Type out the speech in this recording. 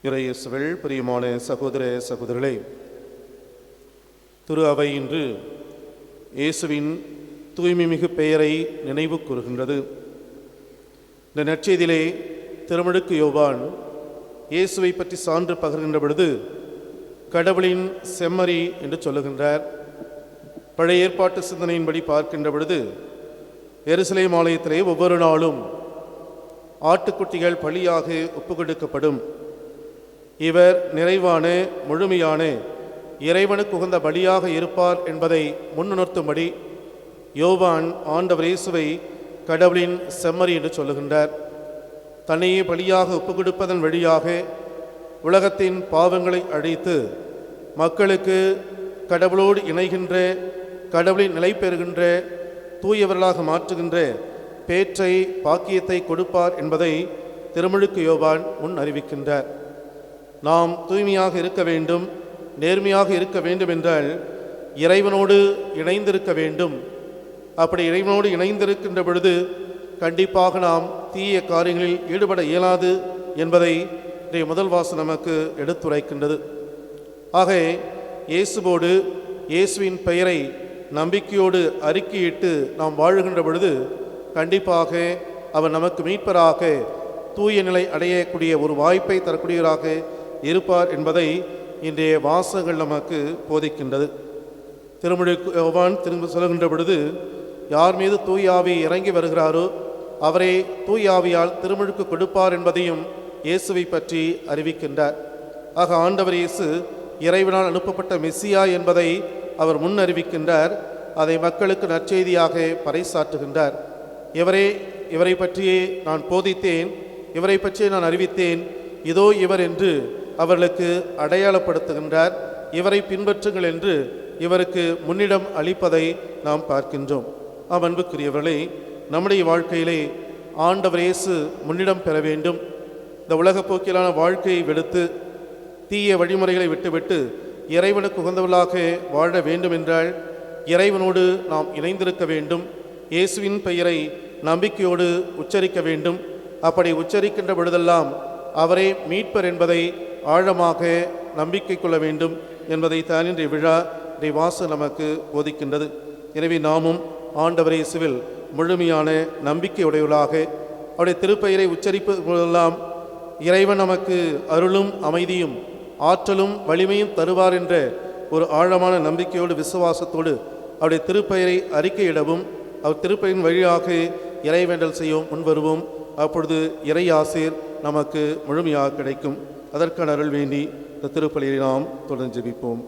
இறையேசுவில் பிரியமான சகோதர சகோதரிகளே, திரு அவை இன்று இயேசுவின் தூய்மை மிகு பெயரை நினைவு கூறுகின்றது. இந்த நற்செய்தியிலே திருமுழுக்கு யோவான் இயேசுவை பற்றி சான்று பகர்கின்ற பொழுது கடவுளின் செம்மறி என்று சொல்லுகின்றார். பழைய ஏற்பாட்டு சிந்தனையின்படி பார்க்கின்ற பொழுது எருசலேம் ஆலயத்திலே ஒவ்வொரு நாளும் ஆட்டுக்குட்டிகள் பலியாக ஒப்புக்கொடுக்கப்படும். இவர் நிறைவான முழுமையான இறைவனுக்கு உகந்த பலியாக இருப்பார் என்பதை முன்னுணர்த்தும்படி யோவான் ஆண்டவர் இயேசுவை கடவுளின் செம்மறி என்று சொல்லுகின்றார். தன்னையே பலியாக ஒப்புக்கொடுப்பதன் வழியாக உலகத்தின் பாவங்களை அழித்து மக்களுக்கு கடவுளோடு இணைகின்ற, கடவுளின் நிலை பெறுகின்ற, தூயவர்களாக மாற்றுகின்ற பேற்றை பாக்கியத்தை கொடுப்பார் என்பதை திருமுழுக்கு யோவான் முன் அறிவிக்கின்றார். நாம் தூய்மையாக இருக்க வேண்டும், நேர்மையாக இருக்க வேண்டும் என்றால் இறைவனோடு இணைந்திருக்க வேண்டும். அப்படி இறைவனோடு இணைந்திருக்கின்ற பொழுது கண்டிப்பாக நாம் தீய காரியங்களில் ஈடுபட இயலாது என்பதை இன்றைய முதல் வாசகம் நமக்கு எடுத்துரைக்கின்றது. ஆக இயேசுவோடு, இயேசுவின் பெயரை நம்பிக்கையோடு அறிக்கையிட்டு நாம் வாழுகின்ற பொழுது கண்டிப்பாக அவர் நமக்கு மீட்பராக, தூய நிலை அடையக்கூடிய ஒரு வாய்ப்பை தரக்கூடியவராக இருப்பார் என்பதை இன்றைய வாசகங்கள் நமக்கு போதிக்கின்றது. திருமுழுக்கு யோவான் திரும்ப சொல்கின்ற பொழுது யார் மீது தூய ஆவி இறங்கி வருகிறாரோ அவரே தூய ஆவியால் திருமுழுக்கு கொடுப்பார் என்பதையும் இயேசுவை பற்றி அறிவிக்கின்றார். ஆக ஆண்டவர் இயேசு இறைவனால் அனுப்பப்பட்ட மெசியா என்பதை அவர் முன் அறிவிக்கின்றார். அதை மக்களுக்கு நற்செய்தியாக பறைசாற்றுகின்றார். இவரை பற்றியே நான் போதித்தேன், இவரை பற்றியே நான் அறிவித்தேன், இதோ இவர் என்று அவர்களுக்கு அடையாளப்படுத்துகின்றார். இவரை பின்பற்றுங்கள் என்று இவருக்கு முன்னிடம் அளிப்பதை நாம் பார்க்கின்றோம். அன்புக்குரியவர்களே, நம்முடைய வாழ்க்கையிலே ஆண்டவர் இயேசு முன்னிடம் பெற வேண்டும். இந்த உலகப் போக்கிலான வாழ்க்கையை வெறுத்து தீய வழிமுறைகளை விட்டுவிட்டு இறைவனுக்கு உகந்தவர்களாக வாழ வேண்டும் என்றால் இறைவனோடு நாம் இணைந்திருக்க வேண்டும். இயேசுவின் பெயரை நம்பிக்கையோடு உச்சரிக்க வேண்டும். அப்படி உச்சரிக்கின்ற பொழுதெல்லாம் அவரே மீட்பர் என்பதை ஆழமாக நம்பிக்கை கொள்ள வேண்டும் என்பதை தான் இன்றைய விழா, இன்றைய வாசகம் நமக்கு போதிக்கின்றது. எனவே நாமும் ஆண்டவர் இயேசுவில் முழுமையான நம்பிக்கையுடையவர்களாக அவருடைய திருப்பெயரை உச்சரிப்பது போதெல்லாம் இறைவன் நமக்கு அருளும் அமைதியும் ஆற்றலும் வலிமையும் தருவார் என்ற ஒரு ஆழமான நம்பிக்கையோடு விசுவாசத்தோடு அவருடைய திருப்பெயரை அறிக்கையிடவும் அவர் திருப்பெயரின் வழியாக இறைவேண்டல் செய்யவும் முன்வருவோம். அப்பொழுது இறை ஆசீர் நமக்கு முழுமையாக கிடைக்கும். அதற்கான அருள் வேண்டி இந்த திருப்பலியை நாம் தொடர்ந்து ஜெபிப்போம்.